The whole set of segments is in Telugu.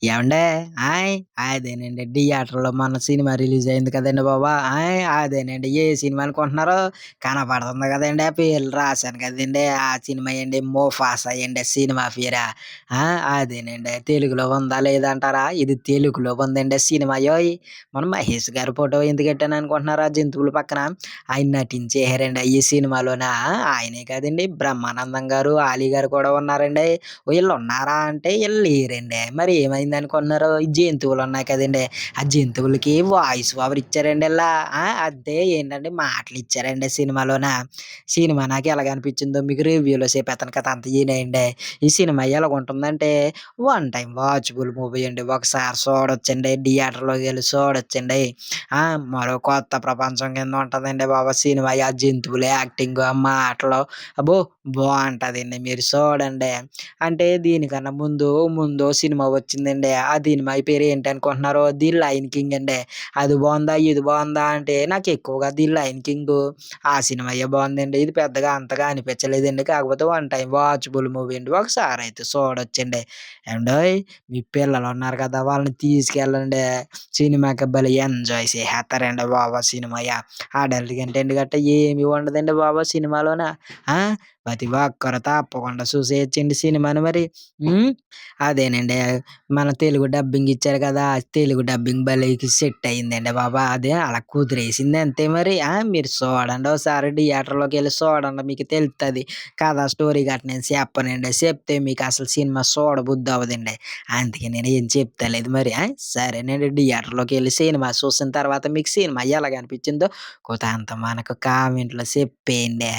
ఏవండే ఆయ్! అదేనండి 'థియేటర్‌లో' మొన్న సినిమా రిలీజ్ అయింది కదండీ బాబు! అదేనండి. ఏ సినిమా అనుకుంటున్నారు? కనపడుతుంది కదండీ! ఆ పేర్లు రాసాను కదండీ! ఆ సినిమా అండి 'ముఫాసా' అండి సినిమా పేరా. ఆ! అదేనండి. తెలుగులో ఉందా లేదా అంటారా? ఇది తెలుగులో ఉందండి సినిమాయోయ్! మన 'మహేష్' గారి ఫోటో ఎందుకెట్టాను అనుకుంటున్నారా జంతువుల పక్కన? ఆయన నటించేసారండి ఈ సినిమాలోన. ఆయనే కాదండి 'బ్రహ్మానందం' గారు, 'ఆలీ' గారు కూడా ఉన్నారండి. వీళ్ళున్నారా అంటే ఈళ్ళు లేరండి. మరి ఏమైందనుకుంటున్నారు? ఈ జంతువులున్నాయి కదండీ! ఆ జంతువులకి వాయిస్ ఓవర్ ఇచ్చారండి ఈళ్ళ. అంటే ఏంటంటే మాటలిచ్చారండి సినిమాలోన. సినిమా నాకెలాగనిపించిందో మీకు రివ్యూలో చెప్పేత్తాను కదా! అంతా ఇనేయండి. ఈ సినిమా ఎలాగుంటుందంటే వన్ టైమ్ వాచబుల్ మూవీ అండి. ఒకసారి చూడొచ్చండి. థియేటర్‌లోకెళ్ళి చూడొచ్చండి. ఆ! మరో కొత్త ప్రపంచం కింద ఉంటదండి బాబు సినిమా. ఆ జంతువుల యాక్టింగు, ఆ మాటలు అబ్బో! బావుంటదండి. మీరు చూడండి. అంటే దీనికన్నా ముందో సినిమా వచ్చిందండి. ఆ సినిమా పేరు ఏంటనుకుంటున్నారు? 'ది లయన్ కింగ్' అండి. అది బావుందా? ఇది బావుందా? అంటే నాకెక్కువగా 'ది లయన్ కింగ్' ఆ సినిమాయే బావుందండి. ఇది పెద్దగా అంతగా అనిపించలేదండి. కాకపోతే వన్ టైమ్ వాచబుల్ మూవీ అండి. ఒకసారయితే చూడొచ్చండి. ఏవండోయ్! మీ పిల్లలున్నారు కదా! వాళ్ళని తీసుకెళ్ళండి. సినిమాకి భలే ఎంజాయ్ చేసేత్తారండి బాబు సినిమాయ. అడల్ట్ కంటెంట్ గట్టా ఏమి ఉండదండి బాబు సినిమాలోన. ఆ! ప్రతి ఒక్కరు తప్పకుండా చూసేయొచ్చండి సినిమాని మరి. హ్మ్. అదేనండి. మన తెలుగు డబ్బింగ్ ఇచ్చారు కదా! తెలుగు డబ్బింగ్ భలే సెట్ అయిందండి బాబు. అదే అలా కుదిరేసింది అంతే మరి. మీరు చూడండి ఓసారి థియేటర్‌లోకెళ్ళి చూడండి మీకు తెలుత్తది. కథ, స్టోరీ గట్ట నేను చెప్పనండి. చెప్తే మీకసలు సినిమా చూడబుద్దవ్వదండి. అందుకే నేను ఏం చెప్తలేదు మరి. సరేనండి. థియేటర్‌లోకెళ్ళి సినిమా చూసిన తర్వాత మీకు సినిమా ఎలాగనిపించిందో కొంత మనకు కామెంట్‌లో చెప్పేయండి.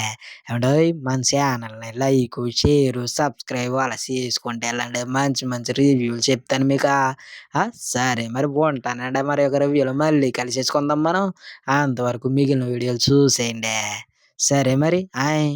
ఏవండోయ్! మన ఛానల్‌ని లైకు, షేరు, సబ్స్క్రైబు అలా చేసుకుంటూ ఎళ్ళండి. మంచి మంచి రివ్యూలు చెప్తాను మీకు. సరే మరి ఉంటానండి. మరి ఒక రివ్యూలో మళ్ళీ కలిసేసుకుందాం మనం. అంతవరకు మిగిలిన వీడియోలు చూసేయండి. సరే మరి. ఆయ్!